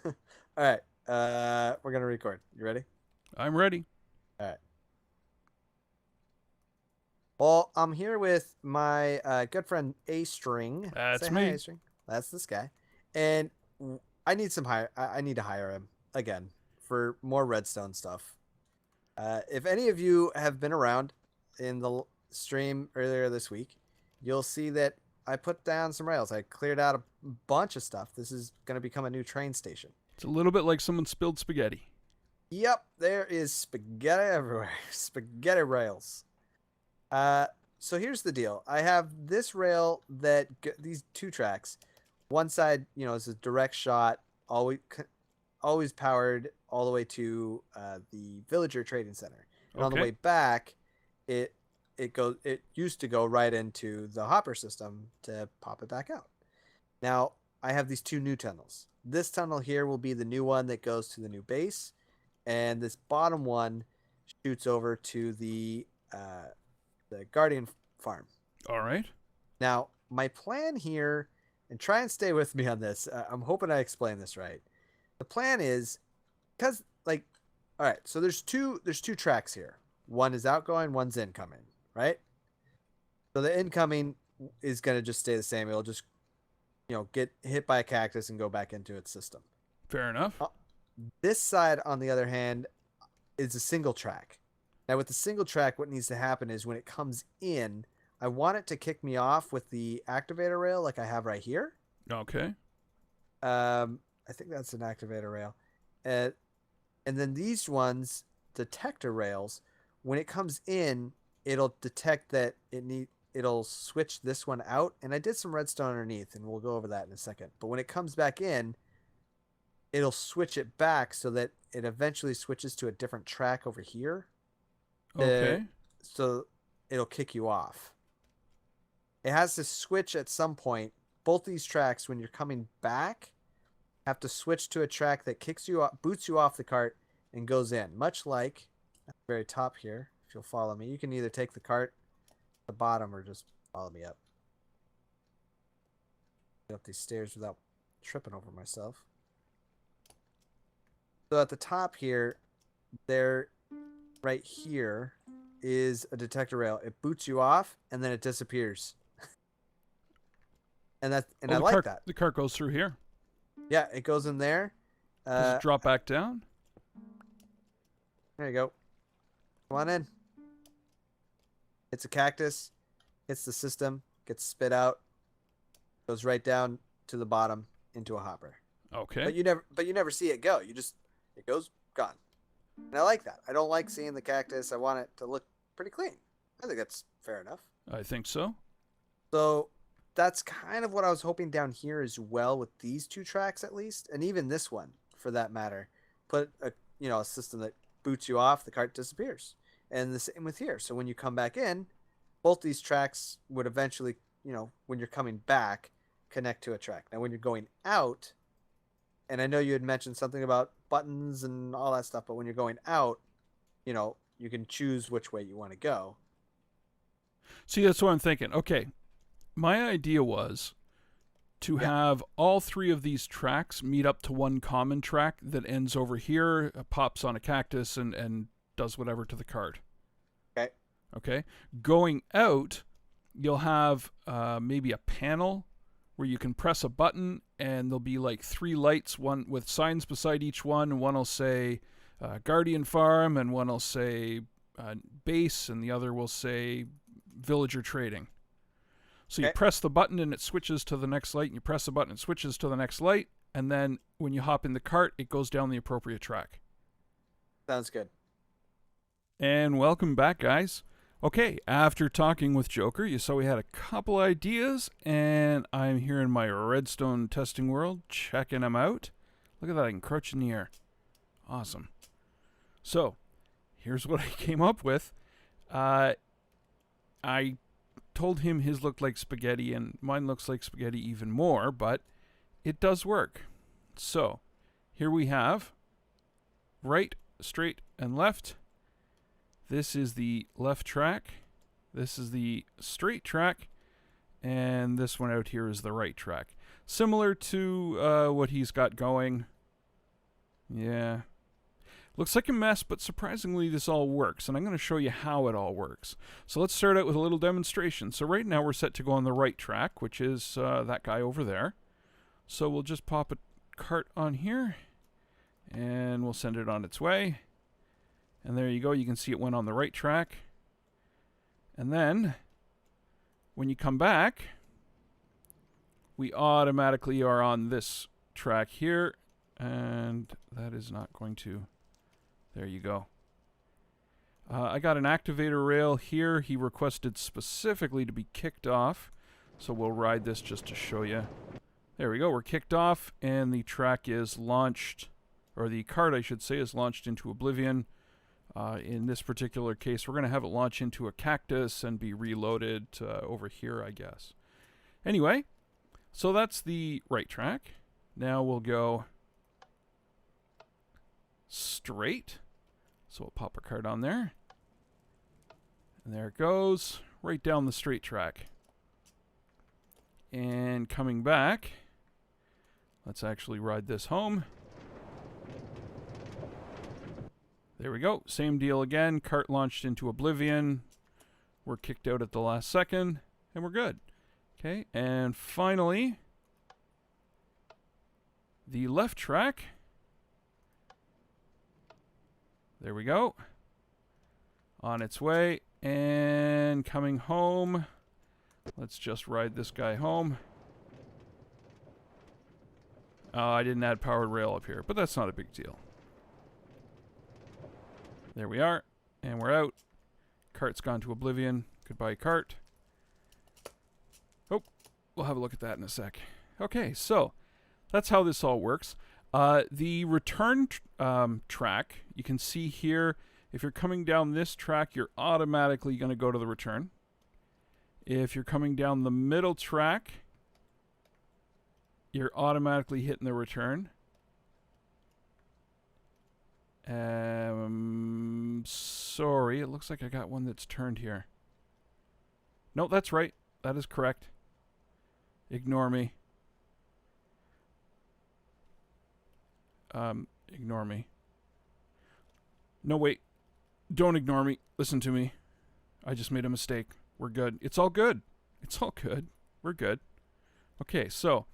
All right. We're gonna record. You ready? I'm ready. All right. Well, I'm here with my good friend A String. Say That's hi, A me. String. That's this guy. And I need some hire. I need to hire him again for more Redstone stuff. If any of you have been around in the stream earlier this week, you'll see that I put down some rails. I cleared out a bunch of stuff. This is going to become a new train station. It's a little bit like someone spilled spaghetti. Yep, there is spaghetti everywhere. Spaghetti rails. Uh, so here's the deal. I have this rail these two tracks. One side, is a direct shot, always powered all the way to the Villager Trading Center. And on the way Okay. back, it it used to go right into the hopper system to pop it back out. Now, I have these two new tunnels. This tunnel here will be the new one that goes to the new base, and this bottom one shoots over to the Guardian farm. All right. Now, my plan here, and try and stay with me on this. I'm hoping I explain this right. The plan is because all right, so there's two tracks here. One is outgoing, one's incoming, right? So the incoming is gonna just stay the same. It'll just get hit by a cactus and go back into its system. Fair enough. Uh, This side, on the other hand, is a single track. Now, with the single track, what needs to happen is when it comes in, I want it to kick me off with the activator rail like I have right here. Okay. I think that's an activator rail. Uh, and then these ones, detector rails, when it comes in, it'll detect that it'll switch this one out. And I did some redstone underneath, and we'll go over that in a second. But when it comes back in, it'll switch it back so that it eventually switches to a different track over here. Uh, Okay. so it'll kick you off. It has to switch at some point. Both these tracks, when you're coming back, have to switch to a track that kicks you off, boots you off the cart, and goes in. Much like at the very top here, if you'll follow me, you can either take the cart at the bottom or just follow me up. Get up these stairs without tripping over myself. So at the top here, there, right here, is a detector rail. It boots you off and then it disappears. And Oh, I the like cart that. the cart goes through here. Yeah, it goes in there. Does it Uh, drop back down? there you go. Come on in. It's a cactus. Hits the system. Gets spit out. Goes right down to the bottom into a hopper. Okay. But you never see it go. It goes gone. And I like that. I don't like seeing the cactus. I want it to look pretty clean. I think that's fair enough. I think so. So that's kind of what I was hoping down here as well with these two tracks at least, and even this one for that matter. Put a system that boots you off, the cart disappears, and the same with here. So when you come back in, both these tracks would eventually, when you're coming back, connect to a track. Now when you're going out, and I know you had mentioned something about buttons and all that stuff, but when you're going out, you can choose which way you want to go. See, that's what I'm thinking. Okay. My idea was to Yeah. have all three of these tracks meet up to one common track that ends over here, pops on a cactus, and does whatever to the cart. Okay. Okay. Going out, you'll have maybe a panel where you can press a button and there'll be like three lights, one with signs beside each one. And one will say Guardian Farm, and one will say Base, and the other will say Villager Trading. So you Okay. press the button and it switches to the next light, and you press the button and it switches to the next light. And then when you hop in the cart, it goes down the appropriate track. Sounds good. And welcome back, guys. Okay, after talking with Joker, you saw we had a couple ideas, and I'm here in my Redstone testing world, checking them out. Look at that, I can crouch in the air. Awesome. So, here's what I came up with. I told him his looked like spaghetti, and mine looks like spaghetti even more, but it does work. So, here we have right, straight, and left. This is the left track. This is the straight track. And this one out here is the right track. Similar to what he's got going. Yeah. Looks like a mess, but surprisingly this all works, and I'm going to show you how it all works. So let's start out with a little demonstration. So right now we're set to go on the right track, which is that guy over there. So we'll just pop a cart on here, and we'll send it on its way. And there you go, you can see it went on the right track. And then, when you come back, we automatically are on this track here, and that is not going to... There you go. I got an activator rail here. He requested specifically to be kicked off, so we'll ride this just to show you. There we go, we're kicked off, and the track is launched, or the cart, I should say, is launched into oblivion. In this particular case, we're going to have it launch into a cactus and be reloaded over here, I guess. Anyway, so that's the right track. Now we'll go straight. So we'll pop a card on there. And there it goes, right down the straight track. And coming back, let's actually ride this home. There we go, same deal again, cart launched into oblivion. We're kicked out at the last second, and we're good. Okay, and finally, the left track. There we go. On its way, and coming home. Let's just ride this guy home. I didn't add powered rail up here, but that's not a big deal. There we are, and we're out. Cart's gone to oblivion. Goodbye, cart. Oh, we'll have a look at that in a sec. Okay, so that's how this all works. The return track, you can see here, if you're coming down this track, you're automatically going to go to the return. If you're coming down the middle track, you're automatically hitting the return. Sorry, it looks like I got one that's turned here. No, that's right. That is correct. Ignore me. Ignore me. No, wait. Don't ignore me. Listen to me. I just made a mistake. We're good. It's all good. It's all good. We're good. Okay, so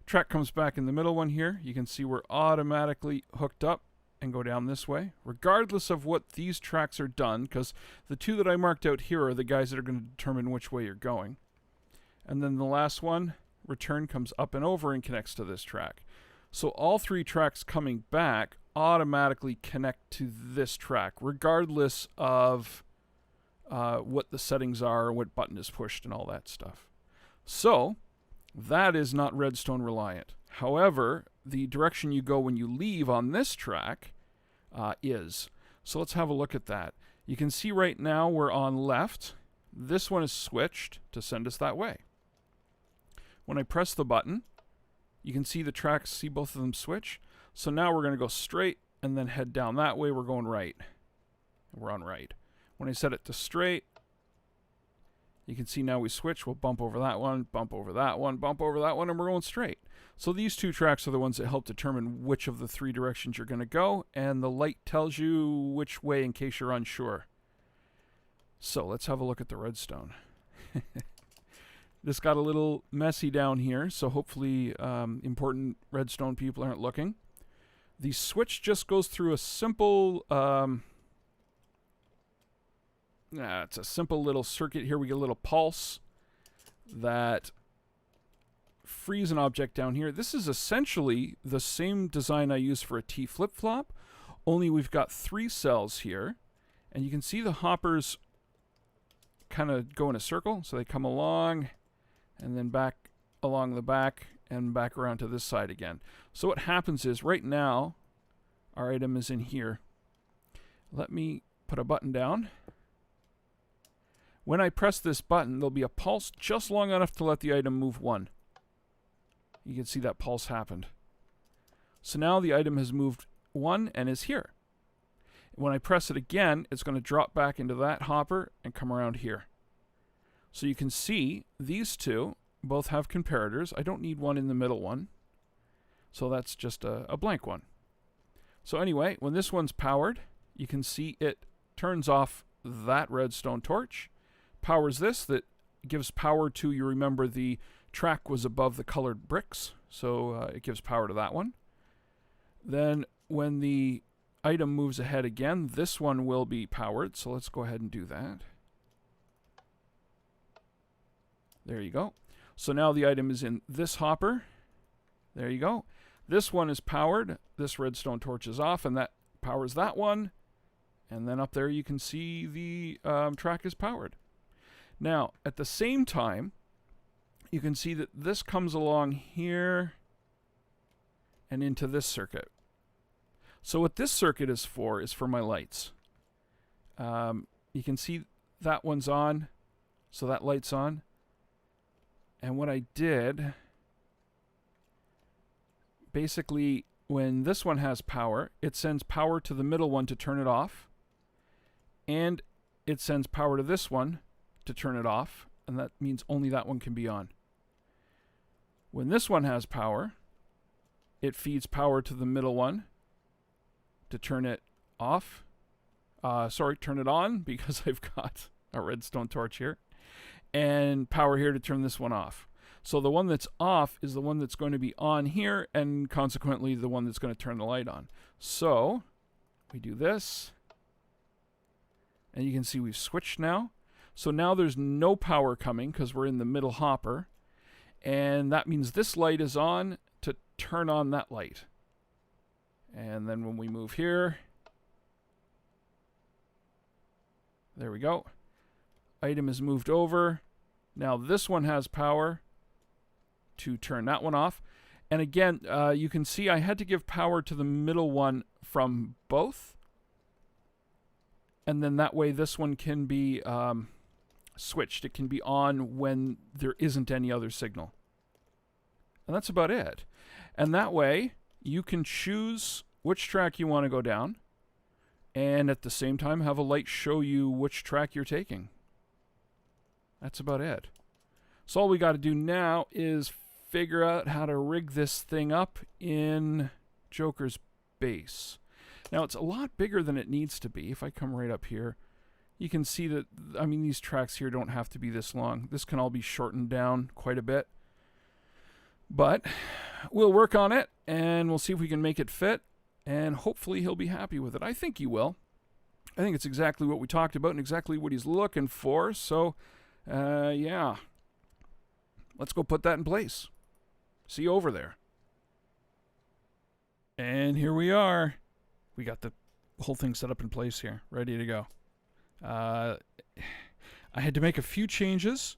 track comes back in the middle one here. You can see we're automatically hooked up and go down this way, regardless of what these tracks are done, because the two that I marked out here are the guys that are going to determine which way you're going. And then the last one, return, comes up and over and connects to this track. So all three tracks coming back automatically connect to this track, regardless of what the settings are, what button is pushed, and all that stuff. So that is not Redstone reliant. However, the direction you go when you leave on this track is. So let's have a look at that. You can see right now we're on left. This one is switched to send us that way. When I press the button, you can see the tracks, see both of them switch. So now we're going to go straight and then head down that way. We're going right. We're on right. When I set it to straight, you can see now we switch. We'll bump over that one, bump over that one, bump over that one, and we're going straight. So these two tracks are the ones that help determine which of the three directions you're going to go, and the light tells you which way in case you're unsure. So let's have a look at the redstone. This got a little messy down here, so hopefully important redstone people aren't looking. The switch just goes through a simple... it's a simple little circuit here. We get a little pulse that frees an object down here. This is essentially the same design I use for a T flip-flop, only we've got 3 cells here, and you can see the hoppers kind of go in a circle, so they come along and then back along the back and back around to this side again. So what happens is right now our item is in here. Let me put a button down. When I press this button, there'll be a pulse just long enough to let the item move 1. You can see that pulse happened. So now the item has moved 1 and is here. When I press it again, it's going to drop back into that hopper and come around here. So you can see these two both have comparators. I don't need one in the middle one. So that's just a blank one. So anyway, when this one's powered, you can see it turns off that redstone torch, powers this, that gives power to, you remember the track was above the colored bricks, so it gives power to that one. Then when the item moves ahead again, this one will be powered, so let's go ahead and do that. There you go. So now the item is in this hopper. There you go. This one is powered. This redstone torch is off, and that powers that one. And then up there you can see the track is powered. Now, at the same time, you can see that this comes along here and into this circuit. So what this circuit is for my lights. You can see that one's on, so that light's on. And what I did, basically, when this one has power, it sends power to the middle one to turn it off. And it sends power to this one to turn it off. And that means only that one can be on. When this one has power, it feeds power to the middle one to turn it off. Turn it on, because I've got a redstone torch here. And power here to turn this one off. So the one that's off is the one that's going to be on here, and consequently the one that's going to turn the light on. So we do this, and you can see we've switched now. So now there's no power coming because we're in the middle hopper, and that means this light is on to turn on that light. And then when we move here, there we go. Item is moved over. Now this one has power to turn that one off. And again, you can see I had to give power to the middle one from both. And then that way this one can be switched. It can be on when there isn't any other signal. And that's about it. And that way you can choose which track you want to go down, and at the same time have a light show you which track you're taking. That's about it. So all we got to do now is figure out how to rig this thing up in Joker's base. Now it's a lot bigger than it needs to be. If I come right up here, you can see that, I mean, these tracks here don't have to be this long. This can all be shortened down quite a bit. But we'll work on it, and we'll see if we can make it fit, and hopefully he'll be happy with it. I think he will. I think it's exactly what we talked about and exactly what he's looking for. So, yeah. Let's go put that in place. See you over there. And here we are. We got the whole thing set up in place here, ready to go. I had to make a few changes.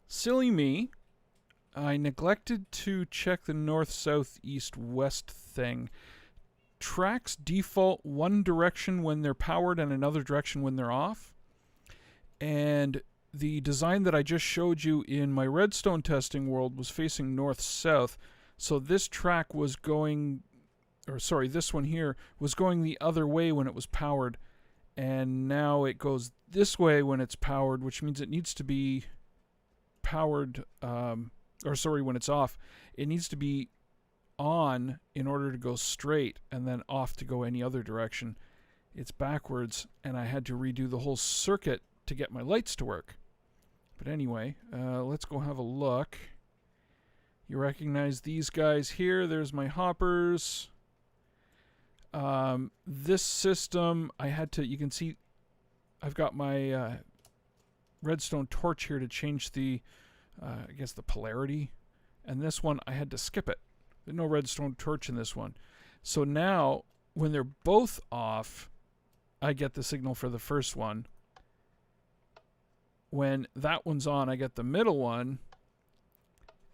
Silly me. I neglected to check the north, south, east, west thing. Tracks default one direction when they're powered and another direction when they're off. And the design that I just showed you in my redstone testing world was facing north-south. So this track was going, or sorry, this one here was going the other way when it was powered. And now it goes this way when it's powered, which means it needs to be powered, when it's off. It needs to be on in order to go straight, and then off to go any other direction. It's backwards, and I had to redo the whole circuit to get my lights to work. But anyway, let's go have a look. You recognize these guys here. There's my hoppers. This system, I had to, you can see I've got my redstone torch here to change the, I guess the polarity. And this one, I had to skip it. There's no redstone torch in this one. So now, when they're both off, I get the signal for the first one. When that one's on, I get the middle one.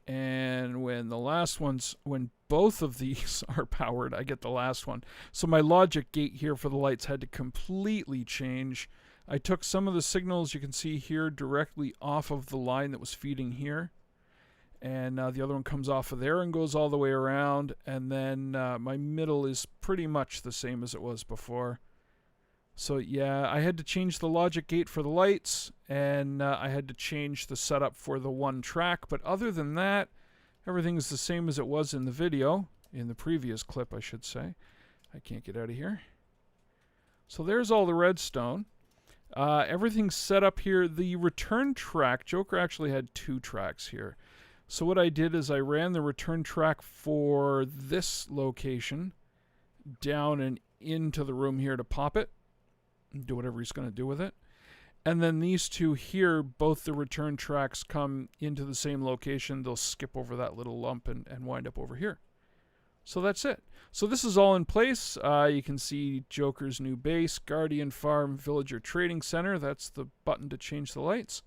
And when the last one's, when both of these are powered, I get the last one. So my logic gate here for the lights had to completely change. I took some of the signals you can see here directly off of the line that was feeding here. And the other one comes off of there and goes all the way around. And then my middle is pretty much the same as it was before. So yeah, I had to change the logic gate for the lights, and I had to change the setup for the one track. But other than that, everything's the same as it was in the video, in the previous clip, I should say. I can't get out of here. So there's all the redstone. Everything's set up here. The return track, Joker actually had 2 tracks here. So what I did is I ran the return track for this location down and into the room here to pop it. Do whatever he's going to do with it. And then these 2 here, both the return tracks come into the same location. They'll skip over that little lump and wind up over here. So that's it. So this is all in place. You can see Joker's new base, Guardian Farm, Villager Trading Center. That's the button to change the lights.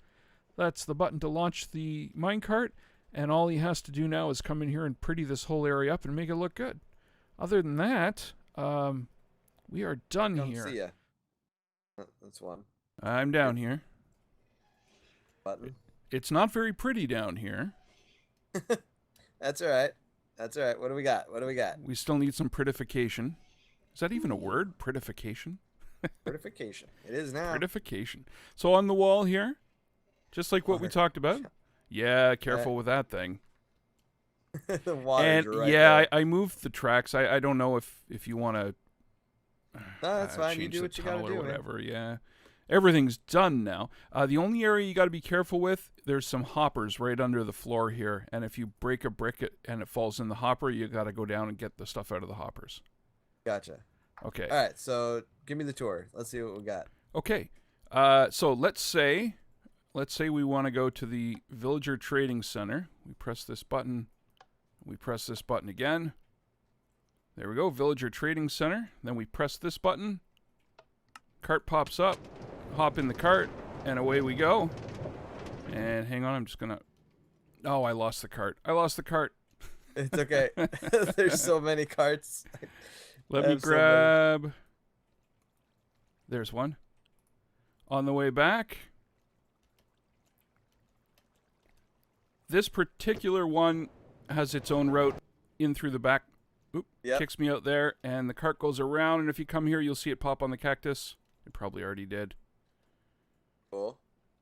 That's the button to launch the minecart. And all he has to do now is come in here and pretty this whole area up and make it look good. Other than that, we are done Come here. see ya. That's one. I'm down here. Button. It's not very pretty down here. That's all right. That's all right. What do we got? What do we got? We still need some prettification. Is that even a word? Prettification? Fortification. It is now. Prettification. So on the wall here, just like what we talked about. Yeah, careful with that thing. The water. And right yeah, there. I moved the tracks. I don't know if you want to. No, that's fine. You change do the what you gotta tunnel do, or man. whatever. Yeah, everything's done now. The only area you got to be careful with, there's some hoppers right under the floor here, and if you break a brick and it falls in the hopper, you got to go down and get the stuff out of the hoppers. Gotcha. Okay. All right. So give me the tour. Let's see what we got. Okay. So let's say we want to go to the Villager Trading Center. We press this button. We press this button again. There we go, Villager Trading Center. Then we press this button. Cart pops up. Hop in the cart, and away we go. And hang on, I'm just gonna... Oh, I lost the cart. I lost the cart. It's okay. There's so many carts. Let me grab... There's one. On the way back... This particular one has its own route in through the back. Oop, Yep. Kicks me out there, and the cart goes around, and if you come here, you'll see it pop on the cactus. It probably already did. Cool.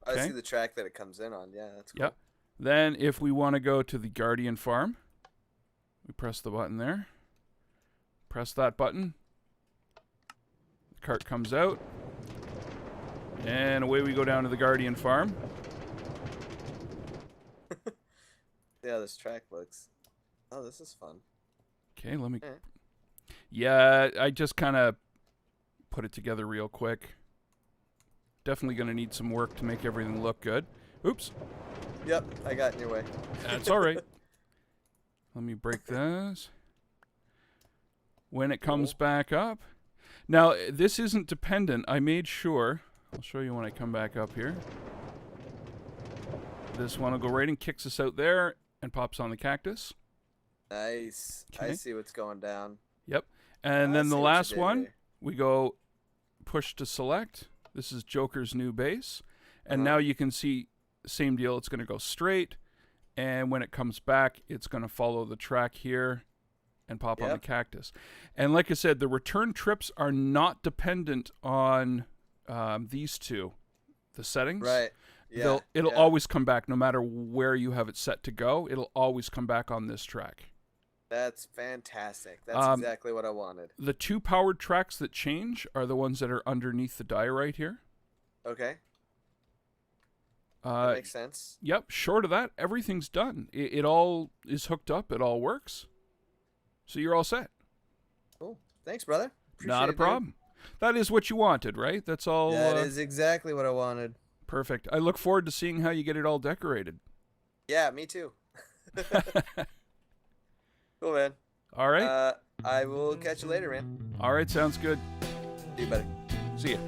Okay. I see the track that it comes in on. Yeah, that's cool. Yep. Then, if we want to go to the Guardian Farm, we press the button there. Press that button. The cart comes out. And away we go down to the Guardian Farm. See how this track looks. Oh, this is fun. Okay, let me... Eh. Yeah, I just kind of put it together real quick. Definitely going to need some work to make everything look good. Oops. Yep, I got in your way. That's all right. Let me break this. When it comes back up. Now, this isn't dependent. I made sure. I'll show you when I come back up here. This one will go right and kicks us out there and pops on the cactus. Nice. Okay. I see what's going down. Yep. And I then see the what you last did one, there. we go push to select. This is Joker's new base. And now you can see, same deal. It's going to go straight. And when it comes back, it's going to follow the track here and pop on the cactus. And like I said, the return trips are not dependent on these two, the settings. Right. Yeah. It'll always come back no matter where you have it set to go. It'll always come back on this track. That's fantastic. That's exactly what I wanted. The 2 powered tracks that change are the ones that are underneath the diorite here. Okay. That makes sense. Yep. Short of that, everything's done. It all is hooked up. It all works. So you're all set. Cool. Thanks, brother. Appreciate Not a it, problem. That is what you wanted, right? That's all. That is exactly what I wanted. Perfect. I look forward to seeing how you get it all decorated. Yeah, me too. Cool, man. All right. I will catch you later, man. All right. Sounds good. See you, buddy. See ya.